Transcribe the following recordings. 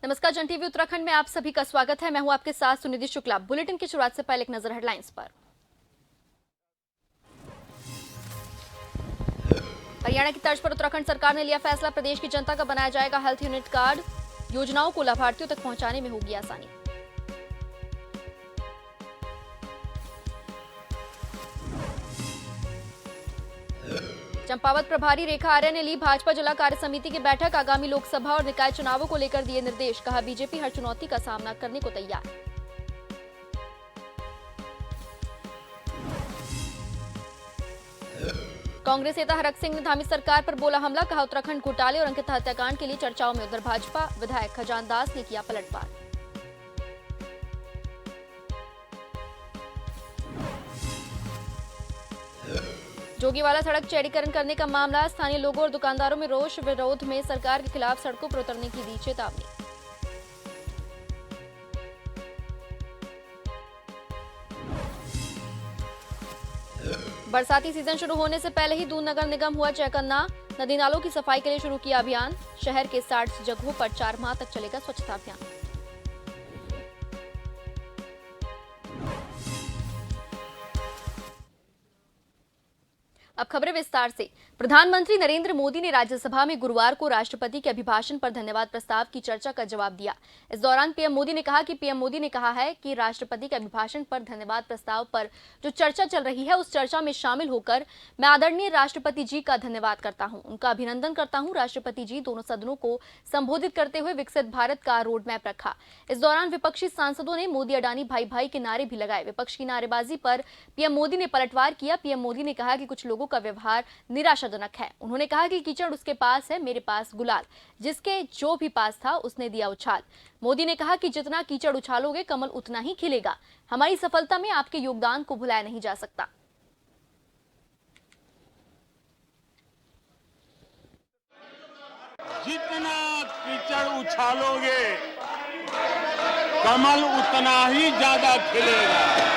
नमस्कार, जन टीवी उत्तराखंड में आप सभी का स्वागत है। मैं हूं आपके साथ सुनिधि शुक्ला। बुलेटिन की शुरुआत से पहले एक नजर हेडलाइंस पर। हरियाणा की तर्ज पर उत्तराखंड सरकार ने लिया फैसला, प्रदेश की जनता का बनाया जाएगा हेल्थ यूनिट कार्ड। योजनाओं को लाभार्थियों तक पहुंचाने में होगी आसानी। चंपावत प्रभारी रेखा आर्य ने ली भाजपा जिला कार्य समिति की बैठक। आगामी लोकसभा और निकाय चुनावों को लेकर दिए निर्देश, कहा बीजेपी हर चुनौती का सामना करने को तैयार। कांग्रेस नेता हरक सिंह ने धामी सरकार पर बोला हमला, कहा उत्तराखंड घोटाले और अंकिता हत्याकांड के लिए चर्चाओं में। उधर भाजपा विधायक खजान दास ने किया पलटवार। जोगीवाला सड़क चौड़ीकरण करने का मामला, स्थानीय लोगों और दुकानदारों में रोष, विरोध में सरकार के खिलाफ सड़कों पर उतरने की दी चेतावनी। बरसाती सीजन शुरू होने से पहले ही दून नगर निगम हुआ चौकन्ना, नदी नालों की सफाई के लिए शुरू किया अभियान। शहर के 60 जगहों पर 4 माह तक चलेगा स्वच्छता अभियान। अब खबरें विस्तार से। प्रधानमंत्री नरेंद्र मोदी ने राज्यसभा में गुरुवार को राष्ट्रपति के अभिभाषण पर धन्यवाद प्रस्ताव की चर्चा का जवाब दिया। इस दौरान पीएम मोदी ने कहा कि राष्ट्रपति के अभिभाषण पर धन्यवाद प्रस्ताव पर जो चर्चा चल रही है, उस चर्चा में शामिल होकर मैं आदरणीय राष्ट्रपति जी का धन्यवाद करता हूं, उनका अभिनंदन करता हूं। राष्ट्रपति जी दोनों सदनों को संबोधित करते हुए विकसित भारत का रोड मैप रखा। इस दौरान विपक्षी सांसदों ने मोदी अडानी भाई भाई के नारे भी लगाए। विपक्ष की नारेबाजी पर पीएम मोदी ने पलटवार किया। पीएम मोदी ने कहा कि कुछ लोगों का व्यवहार निराशाजनक है। उन्होंने कहा कि कीचड़ उसके पास है, मेरे पास गुलाल, जिसके जो भी पास था उसने दिया उछाल। मोदी ने कहा कि जितना कीचड़ उछालोगे कमल उतना ही खिलेगा। हमारी सफलता में आपके योगदान को भुलाया नहीं जा सकता। जितना कीचड़ उछालोगे कमल उतना ही ज्यादा खिलेगा।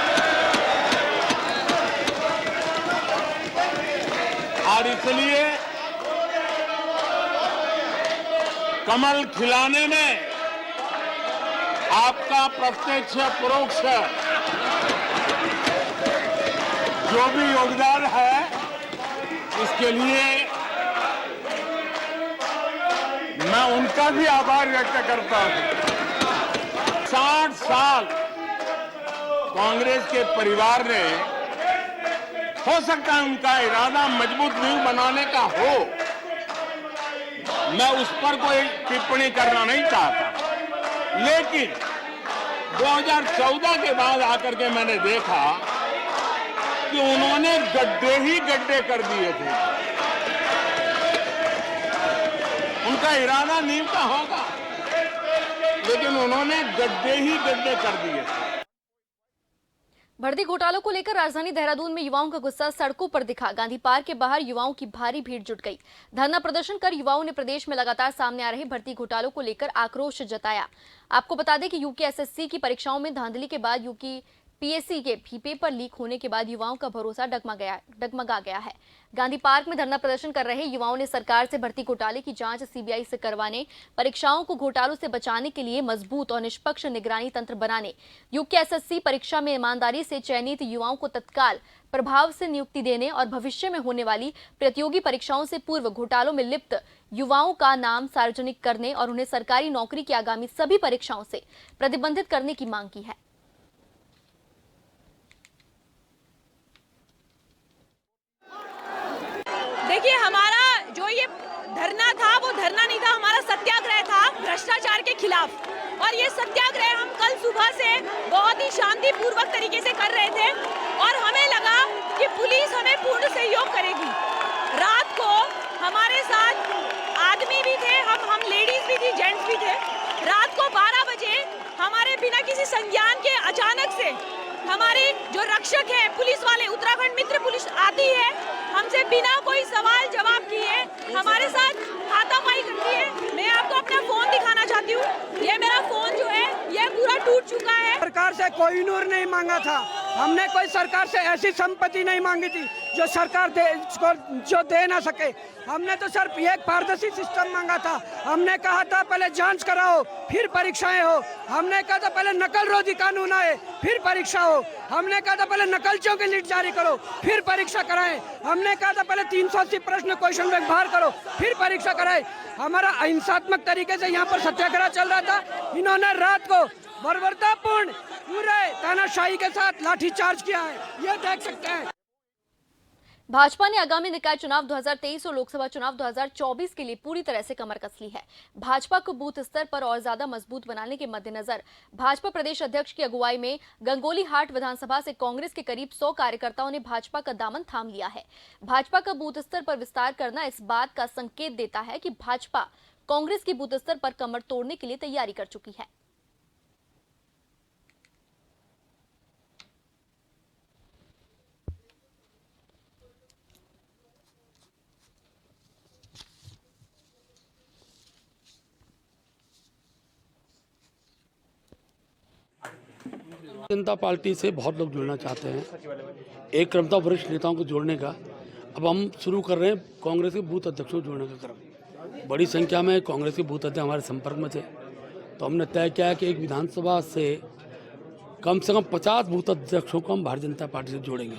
और इसलिए कमल खिलाने में आपका प्रत्यक्ष परोक्ष जो भी योगदान है, इसके लिए मैं उनका भी आभार व्यक्त करता हूं। 60 साल कांग्रेस के परिवार ने, हो सकता है उनका इरादा मजबूत नींव बनाने का हो, मैं उस पर कोई टिप्पणी करना नहीं चाहता, लेकिन 2014 के बाद आकर के मैंने देखा कि उन्होंने गड्ढे ही गड्ढे कर दिए थे। उनका इरादा नींव का होगा, लेकिन उन्होंने गड्ढे ही गड्ढे कर दिए थे। भर्ती घोटालों को लेकर राजधानी देहरादून में युवाओं का गुस्सा सड़कों पर दिखा। गांधी पार्क के बाहर युवाओं की भारी भीड़ जुट गई। धरना प्रदर्शन कर युवाओं ने प्रदेश में लगातार सामने आ रहे भर्ती घोटालों को लेकर आक्रोश जताया। आपको बता दें कि यूके एसएससी की परीक्षाओं में धांधली के बाद यूके पीएससी के भी पेपर लीक होने के बाद युवाओं का भरोसा डगमगा गया है। गांधी पार्क में धरना प्रदर्शन कर रहे युवाओं ने सरकार से भर्ती घोटाले की जांच सीबीआई से करवाने, परीक्षाओं को घोटालों से बचाने के लिए मजबूत और निष्पक्ष निगरानी तंत्र बनाने, यूके एसएससी परीक्षा में ईमानदारी से चयनित युवाओं को तत्काल प्रभाव से नियुक्ति देने और भविष्य में होने वाली प्रतियोगी परीक्षाओं से पूर्व घोटालों में लिप्त युवाओं का नाम सार्वजनिक करने और उन्हें सरकारी नौकरी की आगामी सभी परीक्षाओं से प्रतिबंधित करने की मांग की है। देखिए, हमारा जो ये धरना था वो धरना नहीं था, हमारा सत्याग्रह था भ्रष्टाचार के खिलाफ। और ये सत्याग्रह हम कल सुबह से बहुत ही शांतिपूर्वक तरीके से कर रहे थे और हमें लगा कि पुलिस हमें पूर्ण सहयोग करेगी। रात को हमारे साथ आदमी भी थे, हम लेडीज भी थी, जेंट्स भी थे। रात को 12 बजे हमारे बिना किसी संज्ञान के अचानक से हमारे जो रक्षक है, पुलिस वाले, उत्तराखंड मित्र पुलिस आती है, हमसे बिना कोई सवाल जवाब किए हमारे साथ हाथापाई करती है। मैं आपको अपना फोन दिखाना चाहती हूँ। ये मेरा फोन जो है ये पूरा टूट चुका है। सरकार से कोई नूर नहीं मांगा था, हमने कोई सरकार से ऐसी संपत्ति नहीं मांगी थी जो सरकार जो दे ना सके। हमने तो सिर्फ एक पारदर्शी सिस्टम मांगा था। हमने कहा था पहले जांच कराओ फिर परीक्षाएं हो। हमने कहा था पहले नकल रोधी कानून आए फिर परीक्षा हो। हमने कहा था पहले नकलचियों की लिस्ट जारी करो फिर परीक्षा कराएं। हमने कहा था पहले 380 प्रश्न क्वेश्चन बैंक बाहर करो फिर परीक्षा कराएं। हमारा अहिंसात्मक तरीके से यहाँ पर सत्याग्रह चल रहा था। इन्होंने रात को बर्बरतापूर्ण पूरे तानाशाही के साथ लाठीचार्ज किया है, ये देख सकते हैं। भाजपा ने आगामी निकाय चुनाव 2023 और लोकसभा चुनाव 2024 के लिए पूरी तरह से कमर कस ली है। भाजपा को बूथ स्तर पर और ज्यादा मजबूत बनाने के मद्देनजर भाजपा प्रदेश अध्यक्ष की अगुवाई में गंगोली हाट विधानसभा से कांग्रेस के करीब 100 कार्यकर्ताओं ने भाजपा का दामन थाम लिया है। भाजपा का बूथ स्तर पर विस्तार करना इस बात का संकेत देता है कि भाजपा कांग्रेस की बूथ स्तर पर कमर तोड़ने के लिए तैयारी कर चुकी है। जनता पार्टी से बहुत लोग जुड़ना चाहते हैं। एक क्रम था वरिष्ठ नेताओं को जोड़ने का, अब हम शुरू कर रहे हैं कांग्रेस के बूथ अध्यक्षों को जोड़ने का क्रम। बड़ी संख्या में कांग्रेस के बूथ अध्यक्ष हमारे संपर्क में थे, तो हमने तय किया कि एक विधानसभा से कम 50 बूथ अध्यक्षों को हम भारतीय जनता पार्टी से जोड़ेंगे।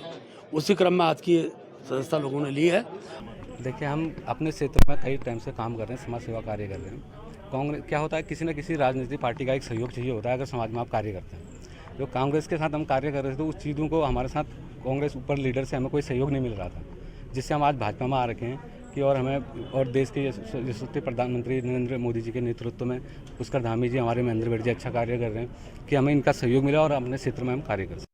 उसी क्रम में आज की सदस्यता लोगों ने ली है। देखिए, हम अपने क्षेत्र में कई टाइम से काम कर रहे हैं, समाज सेवा कार्य कर रहे हैं। कांग्रेस क्या होता है, किसी न किसी राजनीतिक पार्टी का एक सहयोग चाहिए होता है अगर समाज में आप कार्य करते हैं। जो कांग्रेस के साथ हम कार्य कर रहे थे तो उस चीज़ों को हमारे साथ कांग्रेस ऊपर लीडर से हमें कोई सहयोग नहीं मिल रहा था, जिससे हम आज भाजपा में आ रखे हैं कि और हमें और देश के यशस्वी प्रधानमंत्री नरेंद्र मोदी जी के नेतृत्व में पुष्कर धामी जी, हमारे महेंद्र भट्ट जी अच्छा कार्य कर रहे हैं कि हमें इनका सहयोग मिला और अपने क्षेत्र में हम कार्य कर सकें।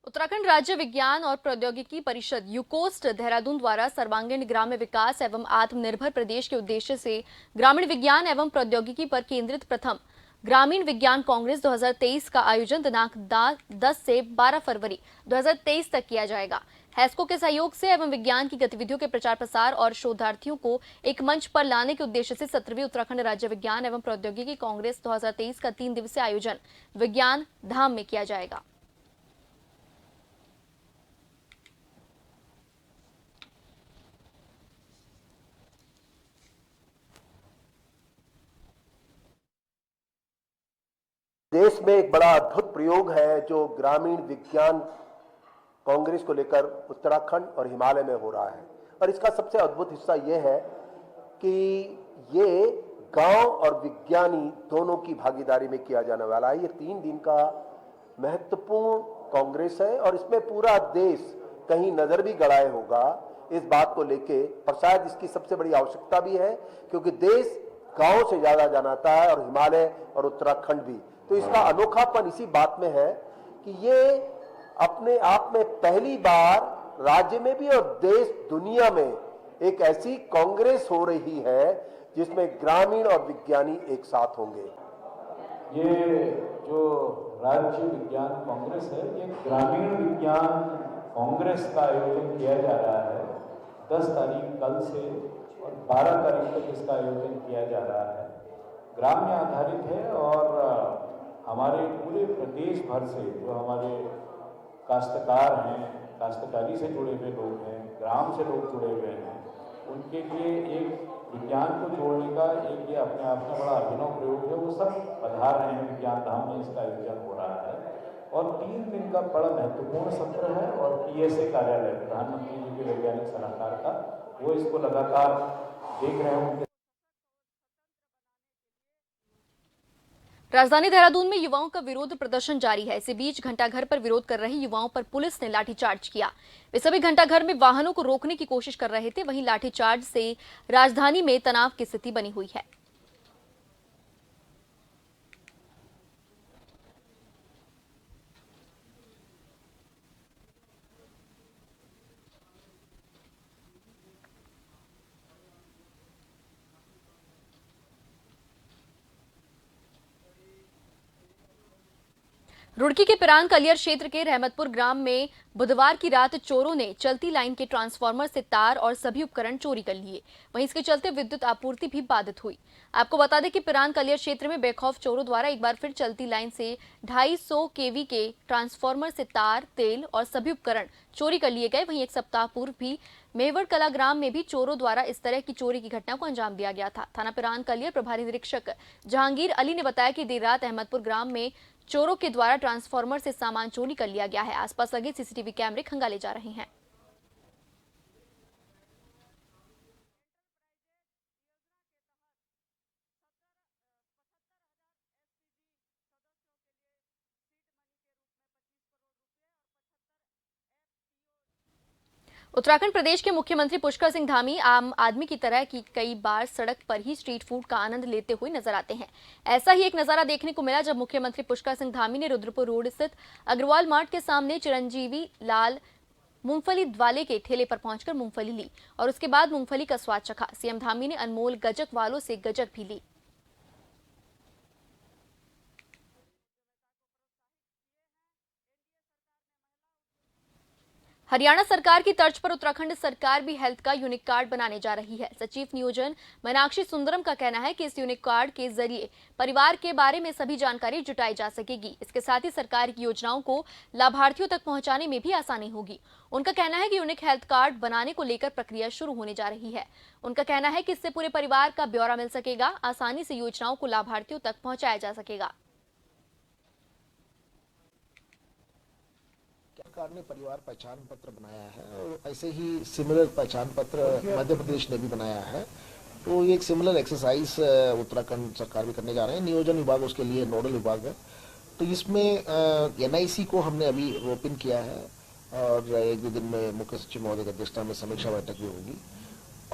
उत्तराखंड राज्य विज्ञान और प्रौद्योगिकी परिषद यूकोस्ट देहरादून द्वारा सर्वांगीण ग्राम्य विकास एवं आत्मनिर्भर प्रदेश के उद्देश्य से ग्रामीण विज्ञान एवं प्रौद्योगिकी पर केंद्रित प्रथम ग्रामीण विज्ञान कांग्रेस 2023 का आयोजन दिनांक 10 से 12 फरवरी 2023 तक किया जाएगा। हैस्को के सहयोग से एवं विज्ञान की गतिविधियों के प्रचार प्रसार और शोधार्थियों को एक मंच पर लाने के उद्देश्य से 17वीं उत्तराखंड राज्य विज्ञान एवं प्रौद्योगिकी कांग्रेस 2023 का 3 दिवसीय आयोजन विज्ञान धाम में किया जाएगा। देश में एक बड़ा अद्भुत प्रयोग है जो ग्रामीण विज्ञान कांग्रेस को लेकर उत्तराखंड और हिमालय में हो रहा है। और इसका सबसे अद्भुत हिस्सा यह है कि ये गांव और विज्ञानी दोनों की भागीदारी में किया जाने वाला है। ये 3 दिन का महत्वपूर्ण कांग्रेस है और इसमें पूरा देश कहीं नजर भी गड़ाए होगा इस बात को लेके, और शायद इसकी सबसे बड़ी आवश्यकता भी है क्योंकि देश गांव से ज्यादा जानाता है और हिमालय और उत्तराखंड भी। तो इसका अनोखापन इसी बात में है कि ये अपने आप में पहली बार राज्य में भी और देश दुनिया में एक ऐसी कांग्रेस हो रही है जिसमें ग्रामीण और विज्ञानी एक साथ होंगे। ये जो राज्य विज्ञान कांग्रेस है, ये ग्रामीण विज्ञान कांग्रेस का आयोजन किया जा रहा है। 10 तारीख कल से और 12 तारीख तक इसका आयोजन किया जा रहा है। ग्राम्य आधारित है और हमारे पूरे प्रदेश भर से जो हमारे काश्तकार हैं, काश्तकारी से जुड़े हुए लोग हैं, ग्राम से लोग जुड़े हुए हैं, उनके लिए एक विज्ञान को जोड़ने का एक ये अपने आप में बड़ा अभिनव प्रयोग है। वो सब पधार रहे हैं, विज्ञान धाम में इसका आयोजन हो रहा है और 3 दिन का बड़ा महत्वपूर्ण सत्र है। और PSA कार्यालय, प्रधानमंत्री जी के वैज्ञानिक सलाहकार का, वो इसको लगातार देख रहे हैं। राजधानी देहरादून में युवाओं का विरोध प्रदर्शन जारी है। इसी बीच घंटाघर पर विरोध कर रहे युवाओं पर पुलिस ने लाठीचार्ज किया। वे सभी घंटाघर में वाहनों को रोकने की कोशिश कर रहे थे। वहीं लाठीचार्ज से राजधानी में तनाव की स्थिति बनी हुई है। रुड़की के पिरान कलियर क्षेत्र के रहमतपुर ग्राम में बुधवार की रात चोरों ने चलती लाइन के ट्रांसफार्मर से तार और सभी उपकरण चोरी कर लिए। वहीं इसके चलते विद्युत आपूर्ति भी बाधित हुई। आपको बता दें कि पिरान कलियर क्षेत्र में बेखौफ चोरों द्वारा एक बार फिर चलती लाइन से 250 केवी के ट्रांसफार्मर से तार, तेल और सभी उपकरण चोरी कर लिए गए। वहीं एक सप्ताह पूर्व भी मेवड़ कला ग्राम में भी चोरों द्वारा इस तरह की चोरी की घटना को अंजाम दिया गया था। थाना पिरान कलियर प्रभारी निरीक्षक जहांगीर अली ने बताया कि देर रात अहमदपुर ग्राम में चोरों के द्वारा ट्रांसफार्मर से सामान चोरी कर लिया गया है। आसपास लगे सीसीटीवी कैमरे खंगाले जा रहे हैं। उत्तराखंड प्रदेश के मुख्यमंत्री पुष्कर सिंह धामी आम आदमी की तरह की कई बार सड़क पर ही स्ट्रीट फूड का आनंद लेते हुए नजर आते हैं। ऐसा ही एक नजारा देखने को मिला जब मुख्यमंत्री पुष्कर सिंह धामी ने रुद्रपुर रोड स्थित अग्रवाल मार्ट के सामने चिरंजीवी लाल मूंगफली वाले के ठेले पर पहुंचकर मूंगफली ली और उसके बाद मूंगफली का स्वाद चखा। सीएम धामी ने अनमोल गजक वालों से गजक भी ली। हरियाणा सरकार की तर्ज पर उत्तराखंड सरकार भी हेल्थ का यूनिक कार्ड बनाने जा रही है। सचिव नियोजन मीनाक्षी सुंदरम का कहना है कि इस यूनिक कार्ड के जरिए परिवार के बारे में सभी जानकारी जुटाई जा सकेगी। इसके साथ ही सरकार की योजनाओं को लाभार्थियों तक पहुंचाने में भी आसानी होगी। उनका कहना है कि यूनिक हेल्थ कार्ड बनाने को लेकर प्रक्रिया शुरू होने जा रही है। उनका कहना है कि इससे पूरे परिवार का ब्यौरा मिल सकेगा, आसानी से योजनाओं को लाभार्थियों तक पहुंचाया जा सकेगा। सरकार ने परिवार पहचान पत्र बनाया है और ऐसे ही सिमिलर पहचान पत्र मध्य प्रदेश ने भी बनाया है। तो ये एक सिमिलर एक्सरसाइज उत्तराखंड सरकार भी करने जा रहे हैं। नियोजन विभाग उसके लिए नोडल विभाग है। तो इसमें एनआईसी को हमने अभी ओपन किया है और एक दो दिन में मुख्य सचिव महोदय की अध्यक्षता में समीक्षा बैठक भी होगी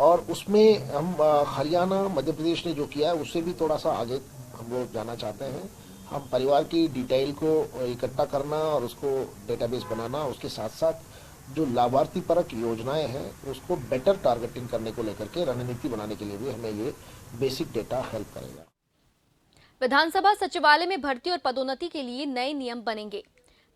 और उसमें हम हरियाणा मध्य प्रदेश ने जो किया है उससे भी थोड़ा सा आगे हम लोग जाना चाहते हैं। हम परिवार की डिटेल को इकट्ठा करना और उसको डेटाबेस बनाना, उसके साथ साथ जो लाभार्थी परक योजनाएं हैं उसको बेटर टारगेटिंग करने को लेकर के रणनीति बनाने के लिए भी हमें ये बेसिक डेटा हेल्प करेगा। विधानसभा सचिवालय में भर्ती और पदोन्नति के लिए नए नियम बनेंगे।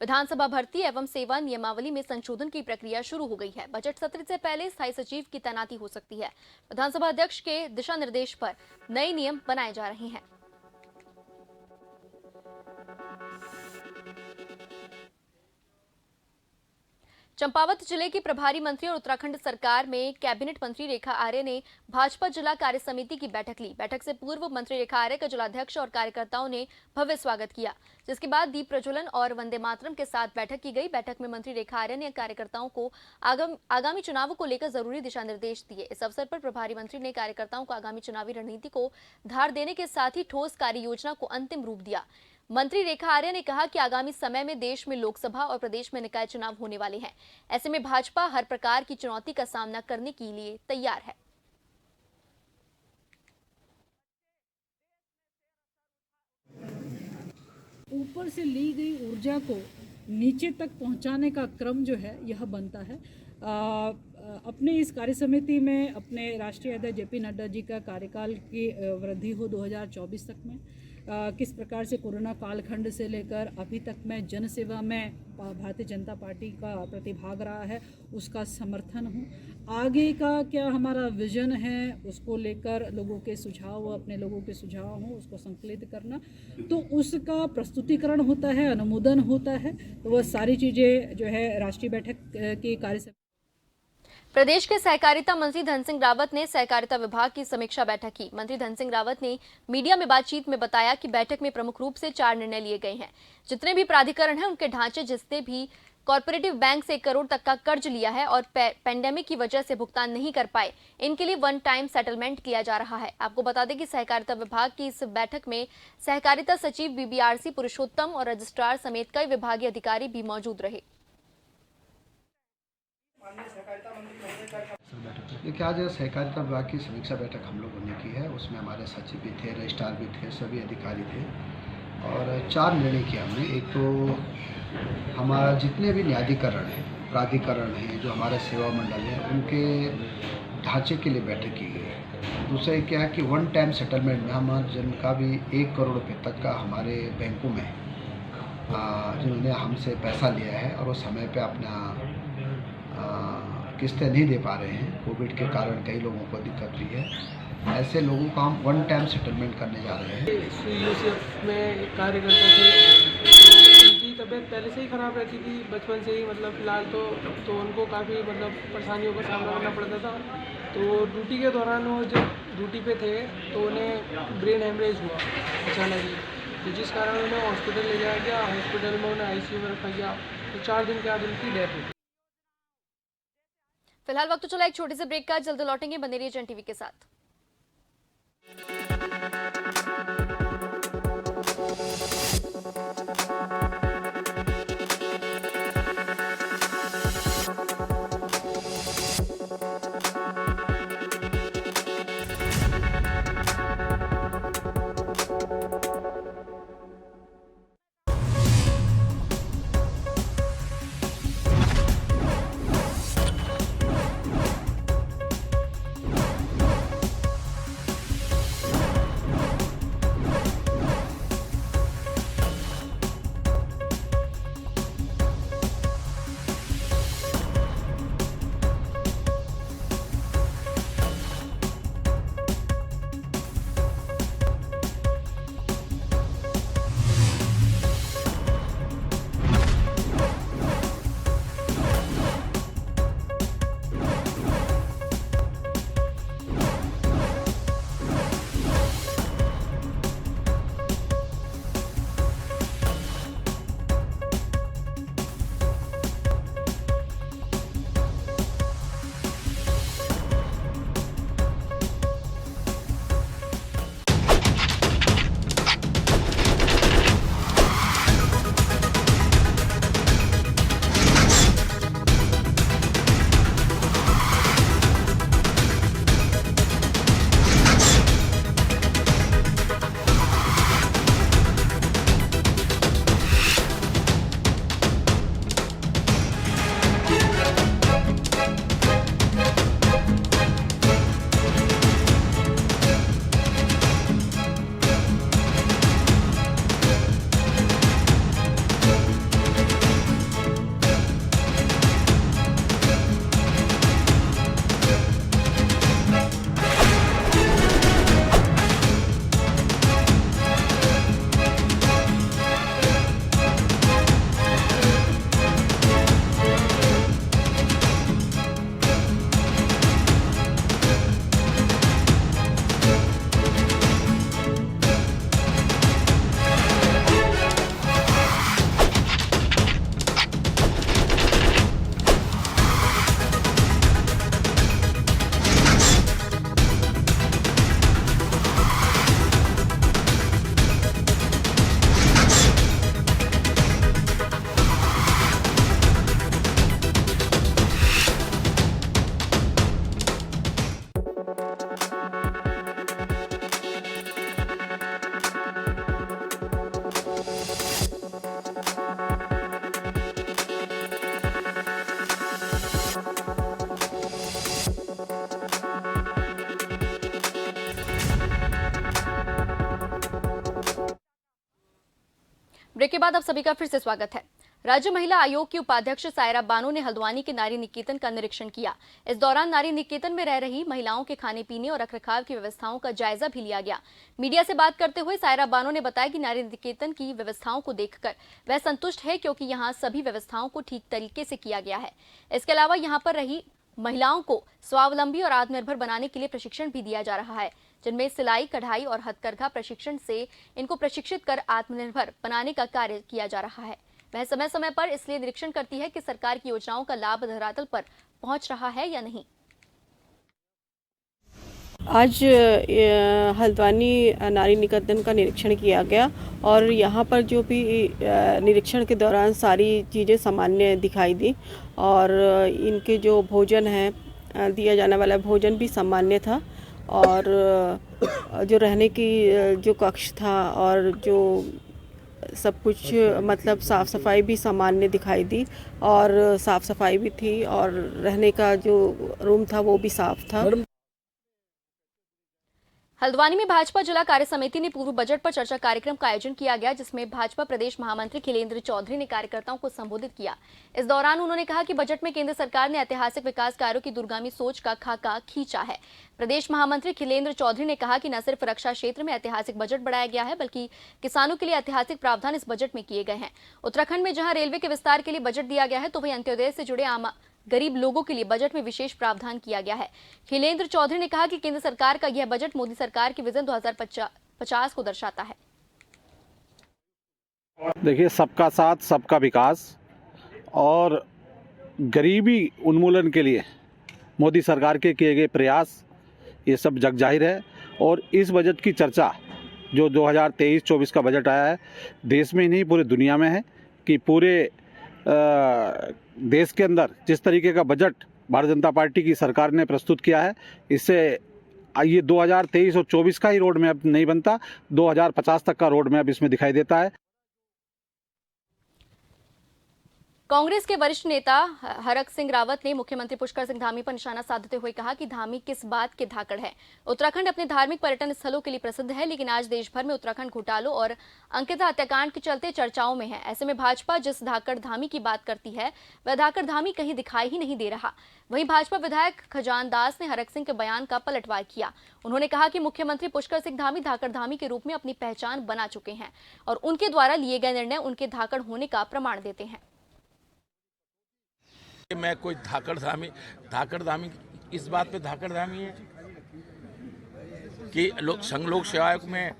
विधानसभा भर्ती एवं सेवा नियमावली में संशोधन की प्रक्रिया शुरू हो गई है। बजट सत्र से पहले स्थायी सचिव की तैनाती हो सकती है। विधानसभा अध्यक्ष के दिशा निर्देश पर नए नियम बनाए जा रहे हैं। चंपावत जिले की प्रभारी मंत्री और उत्तराखंड सरकार में कैबिनेट मंत्री रेखा आर्य ने भाजपा जिला कार्य समिति की बैठक ली। बैठक से पूर्व मंत्री रेखा आर्य का जिलाध्यक्ष और कार्यकर्ताओं ने भव्य स्वागत किया, जिसके बाद दीप प्रज्वलन और वंदे मातरम के साथ बैठक की गई। बैठक में मंत्री रेखा आर्य ने कार्यकर्ताओं को आगामी चुनावों को लेकर जरूरी दिशा निर्देश दिए। इस अवसर पर प्रभारी मंत्री ने कार्यकर्ताओं को आगामी चुनावी रणनीति को धार देने के साथ ही ठोस कार्य योजना को अंतिम रूप दिया। मंत्री रेखा आर्य ने कहा कि आगामी समय में देश में लोकसभा और प्रदेश में निकाय चुनाव होने वाले हैं। ऐसे में भाजपा हर प्रकार की चुनौती का सामना करने के लिए तैयार है। ऊपर से ली गई ऊर्जा को नीचे तक पहुंचाने का क्रम जो है यह बनता है। अपने इस कार्य समिति में अपने राष्ट्रीय अध्यक्ष जेपी नड्डा जी का कार्यकाल की वृद्धि हो 2024 तक में, किस प्रकार से कोरोना कालखंड से लेकर अभी तक में जन सेवा में भारतीय जनता पार्टी का प्रतिभाग रहा है, उसका समर्थन हूँ। आगे का क्या हमारा विजन है उसको लेकर लोगों के सुझाव, अपने लोगों के सुझाव हों उसको संकलित करना, तो उसका प्रस्तुतिकरण होता है, अनुमोदन होता है। तो वह सारी चीज़ें जो है राष्ट्रीय बैठक की कार्य। प्रदेश के सहकारिता मंत्री धन सिंह रावत ने सहकारिता विभाग की समीक्षा बैठक की। मंत्री धन सिंह रावत ने मीडिया में बातचीत में बताया कि बैठक में प्रमुख रूप से 4 निर्णय लिए गए हैं। जितने भी प्राधिकरण हैं उनके ढांचे, जिसने भी कॉर्पोरेटिव बैंक से 1 करोड़ तक का कर्ज लिया है और पेंडेमिक की वजह से भुगतान नहीं कर पाए, इनके लिए 1 टाइम सेटलमेंट किया जा रहा है। आपको बता दें कि सहकारिता विभाग की इस बैठक में सहकारिता सचिव BBRC पुरुषोत्तम और रजिस्ट्रार समेत कई विभागीय अधिकारी भी मौजूद रहे। देखिए, आज सहकारिता विभाग की समीक्षा बैठक हम लोगों ने की है। उसमें हमारे सचिव भी थे, रजिस्ट्रार भी थे, सभी अधिकारी थे और 4 निर्णय किए हमने। एक तो हमारा जितने भी न्यायाधिकरण हैं, प्राधिकरण हैं, जो हमारे सेवा मंडल हैं, उनके ढांचे के लिए बैठक की गई है। दूसरा क्या है कि 1 टाइम सेटलमेंट में हम जिनका भी 1 करोड़ रुपये तक का हमारे बैंकों में जिन्होंने हमसे पैसा लिया है और वो समय पे अपना किस्तें नहीं दे पा रहे हैं, कोविड के कारण कई लोगों को दिक्कत हुई है, ऐसे लोगों का हम वन टाइम सेटलमेंट करने जा रहे हैं। यूसीएफ में एक कार्य करते थे, तो उनकी तबीयत पहले से ही ख़राब रहती थी, बचपन से ही, मतलब फिलहाल तो उनको काफ़ी मतलब परेशानियों का सामना करना पड़ता था। तो ड्यूटी के दौरान वो जब ड्यूटी पे थे तो उन्हें ब्रेन हेमरेज हुआ अचानक ही, तो जिस कारण उन्हें हॉस्पिटल ले जाया गया। हॉस्पिटल में उन्हें आईसीयू में रखा गया, तो 4 दिन के बाद उनकी डेथ हुई। फिलहाल वक्त तो चला एक छोटे से ब्रेक का, जल्द लौटेंगे। बने रहिए जन टीवी के साथ। ब्रेक के बाद आप सभी का फिर से स्वागत है। राज्य महिला आयोग की उपाध्यक्ष सायरा बानो ने हल्द्वानी के नारी निकेतन का निरीक्षण किया। इस दौरान नारी निकेतन में रह रही महिलाओं के खाने पीने और रखरखाव की व्यवस्थाओं का जायजा भी लिया गया। मीडिया से बात करते हुए सायरा बानो ने बताया कि नारी निकेतन की व्यवस्थाओं को देखकर वह संतुष्ट है, क्योंकि यहाँ सभी व्यवस्थाओं को ठीक तरीके से किया गया है। इसके अलावा यहाँ पर रही महिलाओं को स्वावलंबी और आत्मनिर्भर बनाने के लिए प्रशिक्षण भी दिया जा रहा है, जिनमें सिलाई, कढ़ाई और हथकरघा प्रशिक्षण से इनको प्रशिक्षित कर आत्मनिर्भर बनाने का कार्य किया जा रहा है। वह समय समय पर इसलिए निरीक्षण करती है कि सरकार की योजनाओं का लाभ धरातल पर पहुंच रहा है या नहीं। आज हल्द्वानी नारी निकेतन का निरीक्षण किया गया और यहाँ पर जो भी निरीक्षण के दौरान सारी चीज़ें सामान्य दिखाई दी और इनके जो भोजन है, दिया जाने वाला भोजन भी सामान्य था और जो रहने की जो कक्ष था और जो सब कुछ मतलब साफ़ सफाई भी सामान्य दिखाई दी और साफ़ सफाई भी थी और रहने का जो रूम था वो भी साफ़ था। हल्द्वानी में भाजपा जिला कार्य समिति ने पूर्व बजट पर चर्चा कार्यक्रम का आयोजन किया गया, जिसमें भाजपा प्रदेश महामंत्री खिलेंद्र चौधरी ने कार्यकर्ताओं को संबोधित किया। इस दौरान उन्होंने कहा कि बजट में केंद्र सरकार ने ऐतिहासिक विकास कार्यों की दूरगामी सोच का खाका खींचा है। प्रदेश महामंत्री खिलेंद्र चौधरी ने कहा कि न सिर्फ रक्षा क्षेत्र में ऐतिहासिक बजट बढ़ाया गया है, बल्कि किसानों के लिए ऐतिहासिक प्रावधान इस बजट में किए गए हैं। उत्तराखंड में जहां रेलवे के विस्तार के लिए बजट दिया गया है, तो वहीं अंत्योदय से जुड़े आम गरीब लोगों के लिए बजट में विशेष प्रावधान किया गया है। खिलेंद्र चौधरी ने कहा कि केंद्र सरकार का यह बजट मोदी सरकार की विजन 2050 को दर्शाता है। देखिए, सबका साथ सबका विकास और गरीबी उन्मूलन के लिए मोदी सरकार के किए गए प्रयास, ये सब जग जाहिर है। और इस बजट की चर्चा जो 2023-24 का बजट आया है, देश में ही नहीं पूरे दुनिया में है कि पूरे देश के अंदर जिस तरीके का बजट भारतीय जनता पार्टी की सरकार ने प्रस्तुत किया है, इससे ये 2023 और 24 का ही रोड मैप नहीं बनता, 2050 तक का रोड मैप इसमें दिखाई देता है। कांग्रेस के वरिष्ठ नेता हरक सिंह रावत ने मुख्यमंत्री पुष्कर सिंह धामी पर निशाना साधते हुए कहा कि धामी किस बात के धाकड़ है। उत्तराखंड अपने धार्मिक पर्यटन स्थलों के लिए प्रसिद्ध है, लेकिन आज देश भर में उत्तराखंड घोटालों और अंकिता हत्याकांड के चलते चर्चाओं में है। ऐसे में भाजपा जिस धाकड़ धामी की बात करती है, वह धाकड़ धामी कहीं दिखाई ही नहीं दे रहा। वहीं भाजपा विधायक खजान दास ने हरक सिंह के बयान का पलटवार किया। उन्होंने कहा कि मुख्यमंत्री पुष्कर सिंह धामी धाकड़ धामी के रूप में अपनी पहचान बना चुके हैं और उनके द्वारा लिए गए निर्णय उनके धाकड़ होने का प्रमाण देते हैं। मैं कोई धाकड़ धामी इस बात पे धाकड़ धामी है कि संघ लोक सेवक में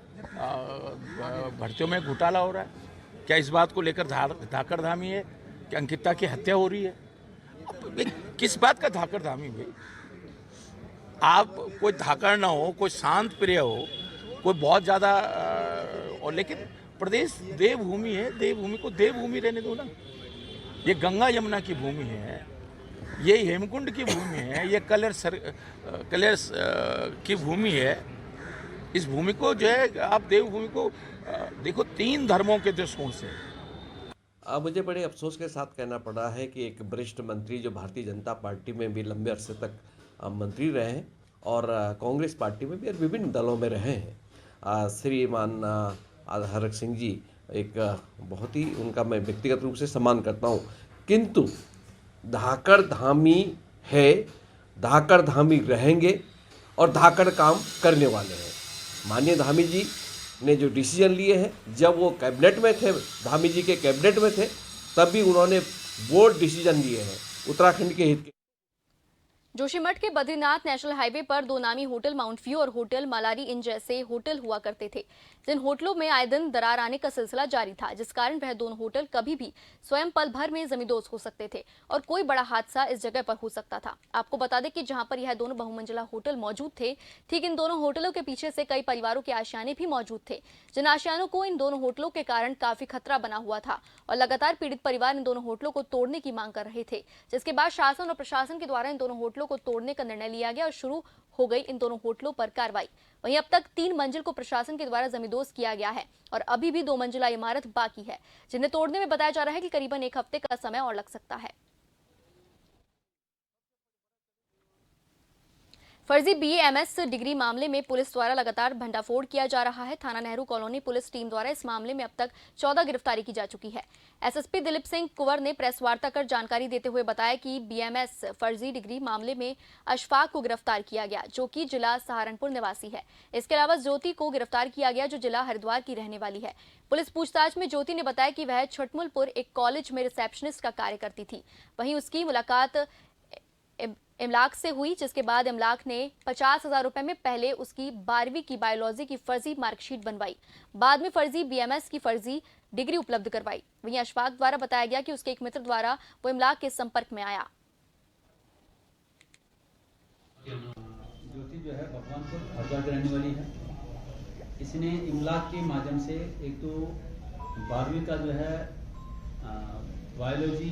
भर्तियों में घोटाला हो रहा है। क्या इस बात को लेकर धाकड़ धामी है कि अंकिता की हत्या हो रही है? किस बात का धाकड़ धामी भाई? आप कोई धाकड़ ना हो, कोई शांत प्रिय हो, कोई बहुत ज़्यादा और लेकिन प्रदेश देवभूमि है, देवभूमि को देवभूमि रहने दो ना। ये गंगा यमुना की भूमि है, ये हेमकुंड की भूमि है, ये कलेर की भूमि है। इस भूमि को जो है आप देवभूमि को देखो 3 धर्मों के दृष्टिकोण से। मुझे बड़े अफसोस के साथ कहना पड़ा है कि एक वरिष्ठ मंत्री जो भारतीय जनता पार्टी में भी लंबे अरसे तक मंत्री रहे हैं और कांग्रेस पार्टी में भी विभिन्न दलों में रहे हैं, श्रीमान हरक सिंह जी एक बहुत ही उनका मैं व्यक्तिगत रूप से सम्मान करता हूँ, किंतु धाकड़ धामी है, धाकड़ धामी रहेंगे और धाकड़ काम करने वाले हैं। माननीय धामी जी ने जो डिसीजन लिए हैं, जब वो कैबिनेट में थे, धामी जी के कैबिनेट में थे, तब भी उन्होंने बोल्ड डिसीजन लिए हैं उत्तराखंड के हित के। जोशीमठ के बद्रीनाथ नेशनल हाईवे पर 2 नामी होटल माउंट व्यू और होटल मालारी इन जैसे होटल हुआ करते थे, जिन होटलों में आए दिन दरार आने का सिलसिला जारी था, जिस कारण वह दोनों होटल कभी भी स्वयं पल भर में जमींदोज हो सकते थे और कोई बड़ा हादसा इस जगह पर हो सकता था। आपको बता दें कि जहां पर यह दोनों बहुमंजिला होटल मौजूद थे, ठीक इन दोनों होटलों के पीछे से कई परिवारों के आशियाने भी मौजूद थे, जिन आशियानों को इन दोनों होटलों के कारण काफी खतरा बना हुआ था और लगातार पीड़ित परिवार इन दोनों होटलों को तोड़ने की मांग कर रहे थे, जिसके बाद शासन और प्रशासन के द्वारा इन दोनों होटलों को तोड़ने का निर्णय लिया गया और शुरू हो गई इन दोनों होटलों पर कार्रवाई। वहीं अब तक 3 मंजिल को प्रशासन के द्वारा जमींदोज किया गया है और अभी भी 2 मंजिला इमारत बाकी है, जिन्हें तोड़ने में बताया जा रहा है कि करीबन 1 हफ्ते का समय और लग सकता है। फर्जी BA-MS डिग्री मामले में पुलिस द्वारा लगातार भंडाफोड़ किया जा रहा है। थाना नेहरू कॉलोनी पुलिस टीम द्वारा इस मामले में अब तक 14 गिरफ्तारी की जा चुकी है। SSP दिलीप सिंह कुंवर ने प्रेस वार्ता कर जानकारी देते हुए बताया कि BA-MS फर्जी डिग्री मामले में अशफाक को गिरफ्तार किया गया, जो कि जिला सहारनपुर निवासी है। इसके अलावा ज्योति को गिरफ्तार किया गया, जो जिला हरिद्वार की रहने वाली है। पुलिस पूछताछ में ज्योति ने बताया कि वह छटमुलपुर एक कॉलेज में रिसेप्शनिस्ट का कार्य करती थी। वहीं उसकी मुलाकात इमलाक से हुई, जिसके बाद इमलाक ने 50,000 रुपए में पहले उसकी 12वीं की बायोलॉजी की फर्जी मार्कशीट बनवाई, बाद में फर्जी BA-MS की फर्जी डिग्री उपलब्ध करवाई। वहीं अशफाक द्वारा बताया गया कि उसके एक मित्र द्वारा वो इमलाक के संपर्क में आया। ज्योति जो है भगवानपुर हरिद्वार की रहने वाली है। इसने इमलाक के माध्यम से एक तो 12वीं का जो है बायोलॉजी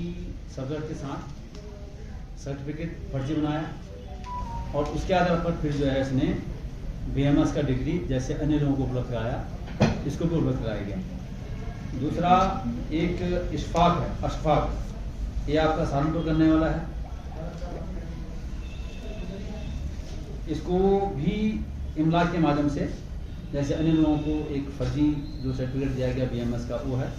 सब्जेक्ट के साथ सर्टिफिकेट फर्जी बनाया और उसके आधार पर फिर जो है इसने BA-MS का डिग्री जैसे अन्य लोगों को उपलब्ध कराया, इसको भी उपलब्ध कराया गया। दूसरा एक इशफाक है, अशफाक, ये आपका सहारनपुर करने वाला है। इसको भी इमलाक के माध्यम से, जैसे अन्य लोगों को एक फर्जी जो सर्टिफिकेट दिया गया BMS का वो है।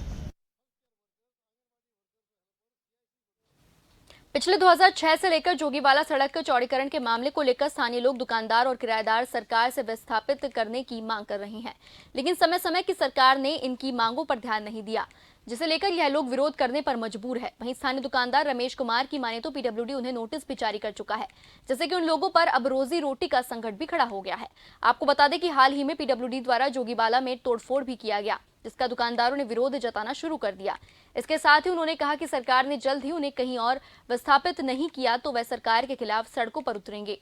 पिछले 2006 से लेकर जोगीवाला सड़क के चौड़ीकरण के मामले को लेकर स्थानीय लोग, दुकानदार और किराएदार सरकार से विस्थापित करने की मांग कर रहे हैं, लेकिन समय समय की सरकार ने इनकी मांगों पर ध्यान नहीं दिया, जिसे लेकर यह लोग विरोध करने पर मजबूर है। वहीं स्थानीय दुकानदार रमेश कुमार की माने तो PWD उन्हें नोटिस भी जारी कर चुका है, जिससे कि उन लोगों पर अब रोजी रोटी का संकट भी खड़ा हो गया है। आपको बता दें कि हाल ही में PWD द्वारा जोगीवाला में तोड़फोड़ भी किया गया, जिसका दुकानदारों ने विरोध जताना शुरू कर दिया। इसके साथ ही उन्होंने कहा कि सरकार ने जल्द ही उन्हें कहीं और विस्थापित नहीं किया तो वह सरकार के खिलाफ सड़कों पर उतरेंगे।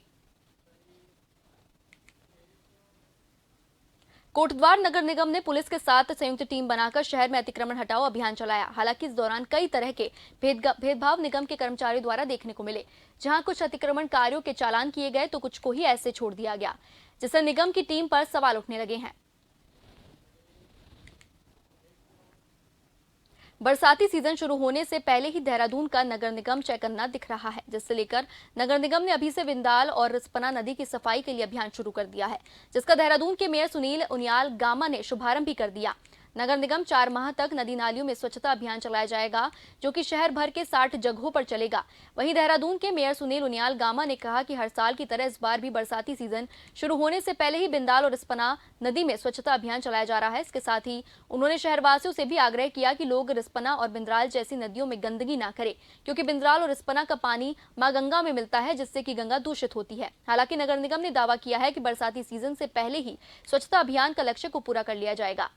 कोटद्वार नगर निगम ने पुलिस के साथ संयुक्त टीम बनाकर शहर में अतिक्रमण हटाओ अभियान चलाया। हालांकि इस दौरान कई तरह के भेदभाव निगम के कर्मचारियों द्वारा देखने को मिले, जहां कुछ अतिक्रमणकारियों के चालान किए गए तो कुछ को ही ऐसे छोड़ दिया गया, जिससे निगम की टीम पर सवाल उठने लगे हैं। बरसाती सीजन शुरू होने से पहले ही देहरादून का नगर निगम चौकन्ना दिख रहा है, जिससे लेकर नगर निगम ने अभी से बिंदाल और रिस्पना नदी की सफाई के लिए अभियान शुरू कर दिया है, जिसका देहरादून के मेयर सुनील उनियाल गामा ने शुभारंभ भी कर दिया। नगर निगम 4 माह तक नदी नालियों में स्वच्छता अभियान चलाया जाएगा, जो कि शहर भर के 60 जगहों पर चलेगा। वहीं देहरादून के मेयर सुनील उनियाल गामा ने कहा कि हर साल की तरह इस बार भी बरसाती सीजन शुरू होने से पहले ही बिंदाल और रिस्पना नदी में स्वच्छता अभियान चलाया जा रहा है। इसके साथ ही उन्होंने शहरवासियों से भी आग्रह किया कि लोग रिस्पना और बिंद्राल जैसी नदियों में गंदगी न करें, क्योंकि बिंद्राल और रिस्पना का पानी मां गंगा में मिलता है, जिससे कि गंगा दूषित होती है। हालांकि नगर निगम ने दावा किया है कि बरसाती सीजन से पहले ही स्वच्छता अभियान का लक्ष्य को पूरा कर लिया जाएगा।